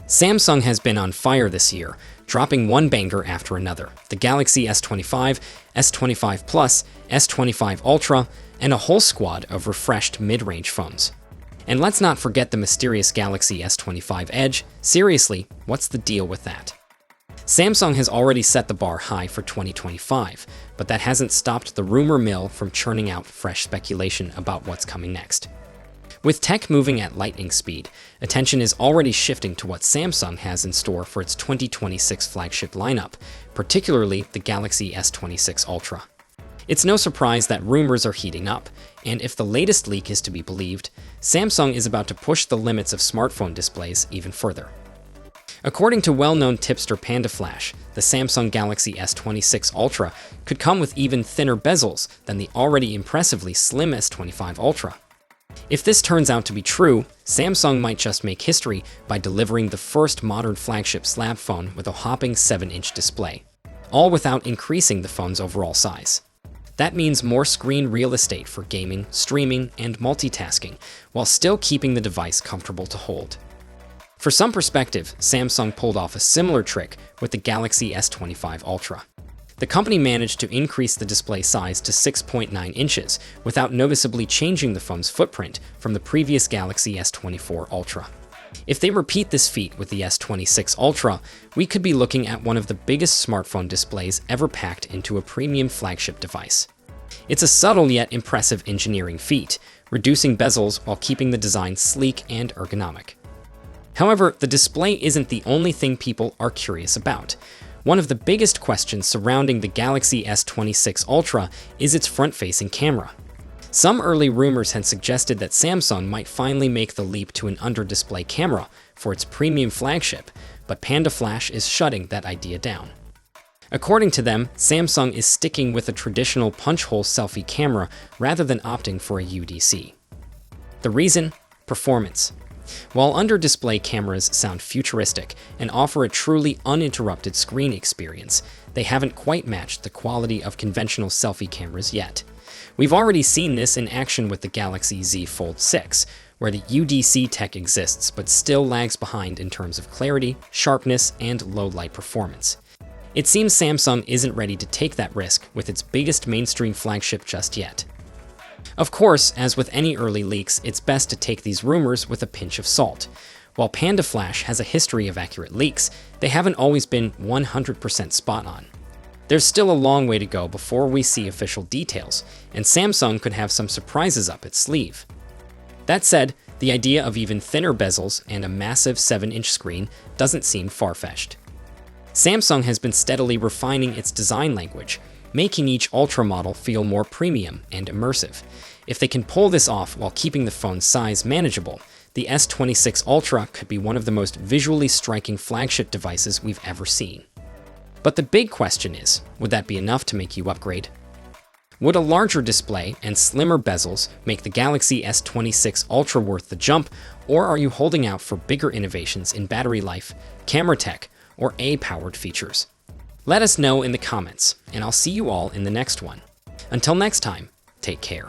Samsung has been on fire this year, dropping one banger after another. The Galaxy S25, S25 Plus, S25 Ultra, and a whole squad of refreshed mid-range phones. And let's not forget the mysterious Galaxy S25 Edge. Seriously, what's the deal with that? Samsung has already set the bar high for 2025, but that hasn't stopped the rumor mill from churning out fresh speculation about what's coming next. With tech moving at lightning speed, attention is already shifting to what Samsung has in store for its 2026 flagship lineup, particularly the Galaxy S26 Ultra. It's no surprise that rumors are heating up, and if the latest leak is to be believed, Samsung is about to push the limits of smartphone displays even further. According to well-known tipster PandaFlash, the Samsung Galaxy S26 Ultra could come with even thinner bezels than the already impressively slim S25 Ultra. If this turns out to be true, Samsung might just make history by delivering the first modern flagship slab phone with a whopping 7-inch display, all without increasing the phone's overall size. That means more screen real estate for gaming, streaming, and multitasking, while still keeping the device comfortable to hold. For some perspective, Samsung pulled off a similar trick with the Galaxy S25 Ultra. The company managed to increase the display size to 6.9 inches without noticeably changing the phone's footprint from the previous Galaxy S24 Ultra. If they repeat this feat with the S26 Ultra, we could be looking at one of the biggest smartphone displays ever packed into a premium flagship device. It's a subtle yet impressive engineering feat, reducing bezels while keeping the design sleek and ergonomic. However, the display isn't the only thing people are curious about. One of the biggest questions surrounding the Galaxy S26 Ultra is its front-facing camera. Some early rumors had suggested that Samsung might finally make the leap to an under-display camera for its premium flagship, but PandaFlash is shutting that idea down. According to them, Samsung is sticking with a traditional punch-hole selfie camera rather than opting for a UDC. The reason? Performance. While under-display cameras sound futuristic and offer a truly uninterrupted screen experience, they haven't quite matched the quality of conventional selfie cameras yet. We've already seen this in action with the Galaxy Z Fold 6, where the UDC tech exists but still lags behind in terms of clarity, sharpness, and low-light performance. It seems Samsung isn't ready to take that risk with its biggest mainstream flagship just yet. Of course, as with any early leaks, it's best to take these rumors with a pinch of salt. While PandaFlash has a history of accurate leaks, they haven't always been 100% spot on. There's still a long way to go before we see official details, and Samsung could have some surprises up its sleeve. That said, the idea of even thinner bezels and a massive 7-inch screen doesn't seem far-fetched. Samsung has been steadily refining its design language, making each Ultra model feel more premium and immersive. If they can pull this off while keeping the phone's size manageable, the S26 Ultra could be one of the most visually striking flagship devices we've ever seen. But the big question is, would that be enough to make you upgrade? Would a larger display and slimmer bezels make the Galaxy S26 Ultra worth the jump, or are you holding out for bigger innovations in battery life, camera tech, or AI-powered features? Let us know in the comments, and I'll see you all in the next one. Until next time, take care.